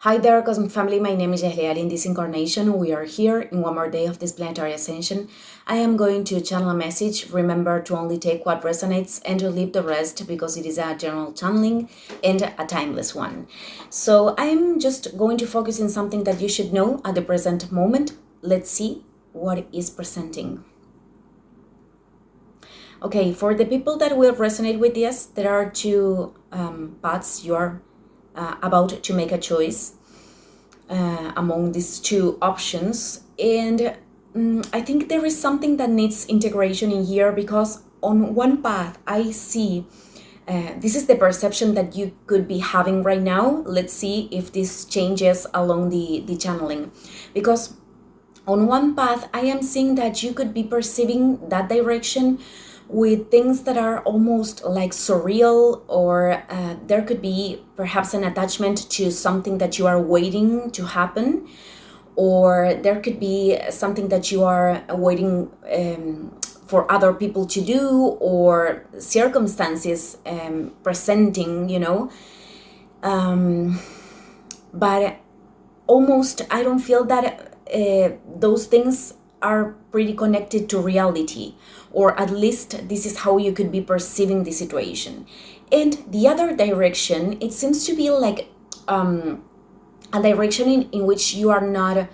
Hi there, Cosmic Family. My name is Yahliel. In this incarnation, we are here in one more day of this planetary ascension. I am going to channel a message. Remember to only take what resonates and to leave the rest because it is a general channeling and a timeless one. So I'm just going to focus on something that you should know at the present moment. Let's see what is presenting. Okay, for the people that will resonate with this, there are two paths you are about to make a choice among these two options, and I think there is something that needs integration in here, because on one path I see this is the perception that you could be having right now. Let's see if this changes along the channeling, because on one path I am seeing that you could be perceiving that direction with things that are almost like surreal, or there could be perhaps an attachment to something that you are waiting to happen, or there could be something that you are waiting for other people to do, or circumstances presenting, but almost I don't feel that those things are pretty connected to reality, or at least this is how you could be perceiving the situation. And the other direction, it seems to be like a direction in which you are not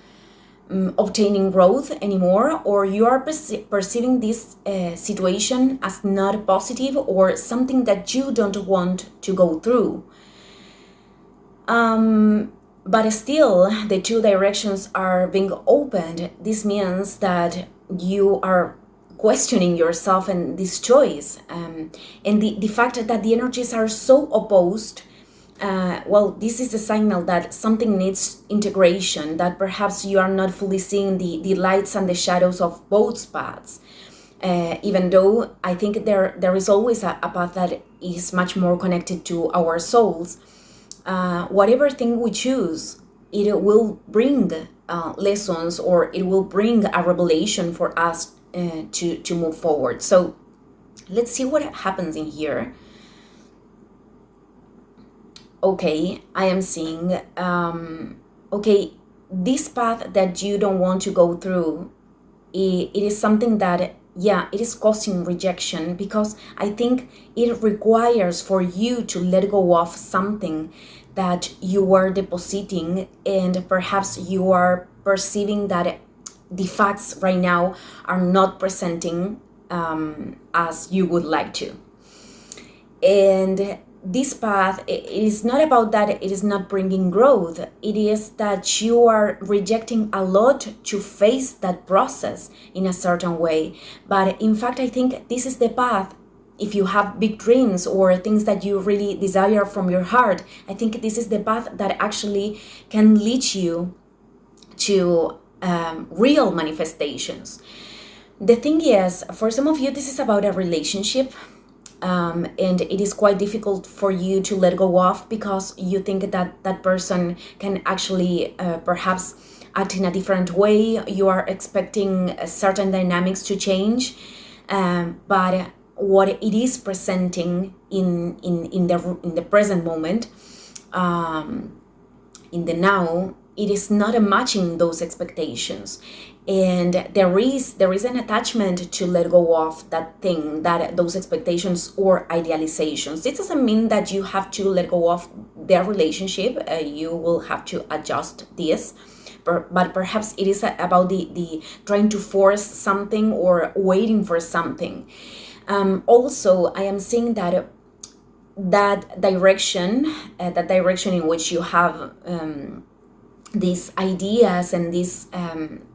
obtaining growth anymore, or you are perceiving this situation as not positive, or something that you don't want to go through. But still, the two directions are being opened. This means that you are questioning yourself and this choice. And the fact that the energies are so opposed, this is a signal that something needs integration, that perhaps you are not fully seeing the lights and the shadows of both paths. Even though I think there is always a path that is much more connected to our souls. Whatever thing we choose, it will bring lessons, or it will bring a revelation for us to move forward. So let's see what happens in here. Okay, I am seeing, this path that you don't want to go through, it is something that, it is causing rejection, because I think it requires for you to let go of something that you were depositing, and perhaps you are perceiving that the facts right now are not presenting as you would like to. And this path, it is not about that it is not bringing growth. It is that you are rejecting a lot to face that process in a certain way. But in fact, I think this is the path. If you have big dreams or things that you really desire from your heart, I think this is the path that actually can lead you to real manifestations. The thing is, for some of you, this is about a relationship. And it is quite difficult for you to let go of, because you think that that person can actually perhaps act in a different way. You are expecting certain dynamics to change, but what it is presenting in the present moment, in the now, it is not matching those expectations. And there is an attachment to let go of that thing, that those expectations or idealizations. It doesn't mean that you have to let go of their relationship. You will have to adjust this, but perhaps it is about the trying to force something or waiting for something. Also, I am seeing that direction in which you have these ideas and these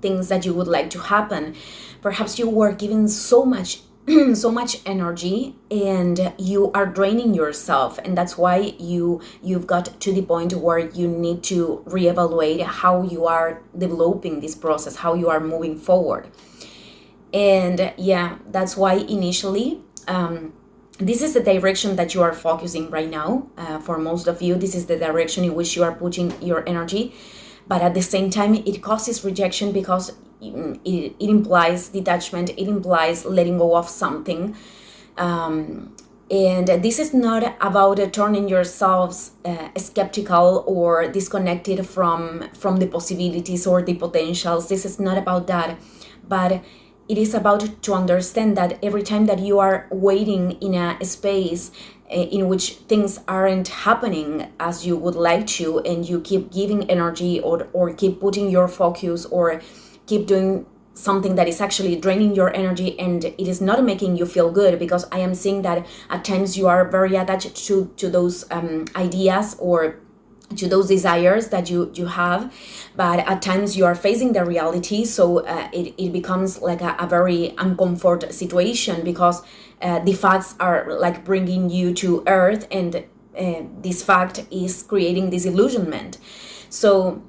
things that you would like to happen. Perhaps you were given so much so much energy, and you are draining yourself, and that's why you've got to the point where you need to reevaluate how you are developing this process, how you are moving forward. And that's why initially this is the direction that you are focusing right now. For most of you, this is the direction in which you are putting your energy. But at the same time, it causes rejection, because it implies detachment. It implies letting go of something. And this is not about turning yourselves skeptical or disconnected from the possibilities or the potentials. This is not about that, but it is about to understand that every time that you are waiting in a space in which things aren't happening as you would like to, and you keep giving energy or keep putting your focus or keep doing something that is actually draining your energy, and it is not making you feel good, because I am seeing that at times you are very attached to those ideas or to those desires that you have, but at times you are facing the reality, so it becomes like a very uncomfort situation, because the facts are like bringing you to earth, and this fact is creating disillusionment. So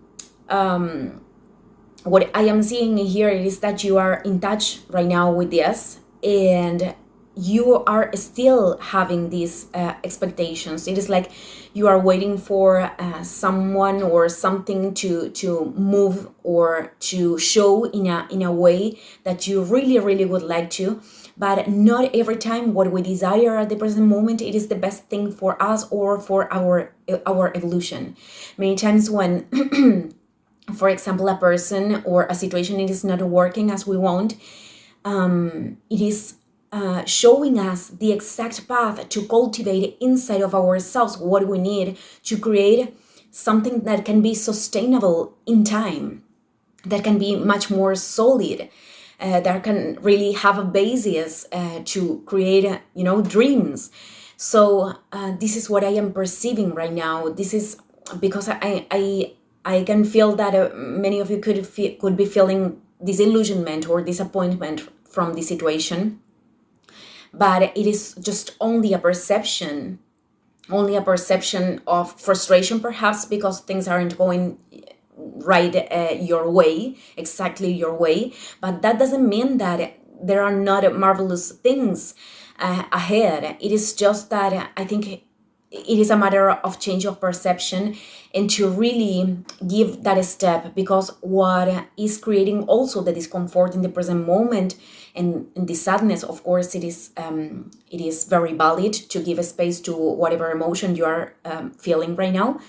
what I am seeing here is that you are in touch right now with this, and you are still having these expectations. It is like you are waiting for someone or something to move or to show in a way that you really would like to, but not every time what we desire at the present moment it is the best thing for us or for our evolution. Many times when for example, a person or a situation it is not working as we want, it is showing us the exact path to cultivate inside of ourselves what we need to create something that can be sustainable in time, that can be much more solid, that can really have a basis to create, dreams. So this is what I am perceiving right now. This is because I can feel that many of you could be feeling disillusionment or disappointment from the situation, but it is just only a perception of frustration, perhaps because things aren't going right exactly your way. But that doesn't mean that there are not marvelous things ahead. It is just that I think it is a matter of change of perception, and to really give that step, because what is creating also the discomfort in the present moment and the sadness, of course, it is very valid to give a space to whatever emotion you are feeling right now.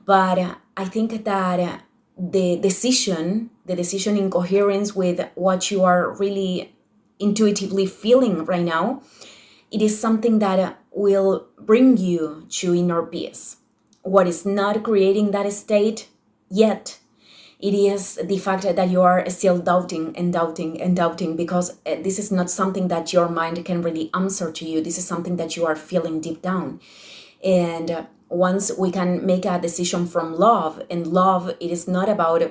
But I think that the decision in coherence with what you are really intuitively feeling right now, it is something that will bring you to inner peace. What is not creating that state yet, it is the fact that you are still doubting and doubting and doubting, because this is not something that your mind can really answer to you. This is something that you are feeling deep down. And once we can make a decision from love, and love, it is not about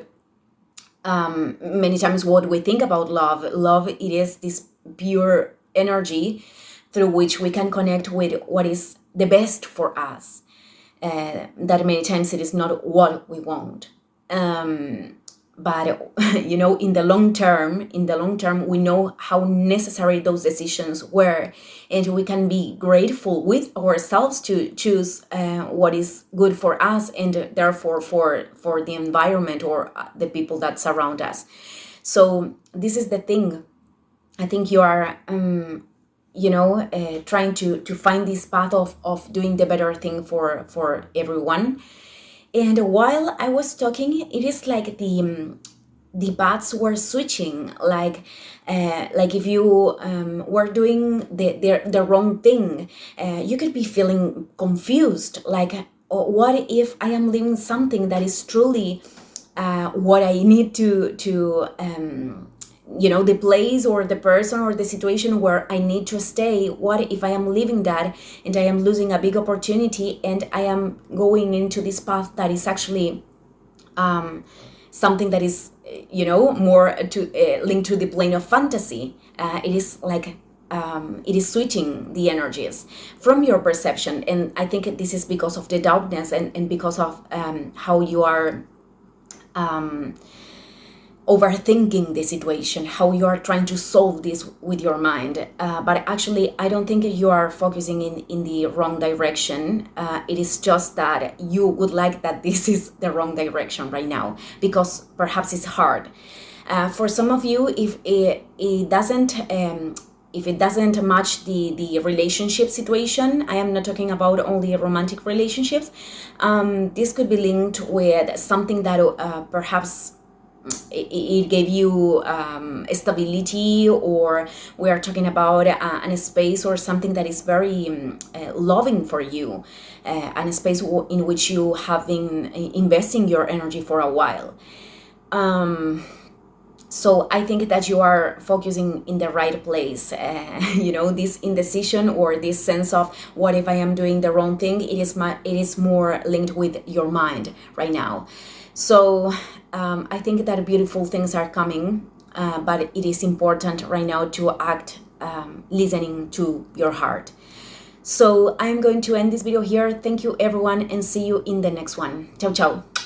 many times what we think about love, it is this pure energy through which we can connect with what is the best for us, that many times it is not what we want, but in the long term we know how necessary those decisions were, and we can be grateful with ourselves to choose what is good for us, and therefore for the environment or the people that surround us. So this is the thing. I think you are trying to find this path of doing the better thing for everyone. And while I was talking, it is like the paths were switching, like if you were doing the wrong thing, you could be feeling confused, like, what if I am living something that is truly what I need to the place or the person or the situation where I need to stay. What if I am leaving that and I am losing a big opportunity, and I am going into this path that is actually something that is more to linked to the plane of fantasy. It is like it is switching the energies from your perception, and I think this is because of the doubtness and because of how you are overthinking the situation, how you are trying to solve this with your mind. But actually, I don't think you are focusing in the wrong direction. It is just that you would like that this is the wrong direction right now, because perhaps it's hard. For some of you, if it doesn't if it doesn't match the relationship situation, I am not talking about only romantic relationships, this could be linked with something that perhaps it gave you stability, or we are talking about a space or something that is very loving for you, and a space in which you have been investing your energy for a while. So I think that you are focusing in the right place. This indecision or this sense of what if I am doing the wrong thing, it is more linked with your mind right now. So I think that beautiful things are coming, but it is important right now to act listening to your heart. So I'm going to end this video here. Thank you everyone, and see you in the next one. Ciao, ciao.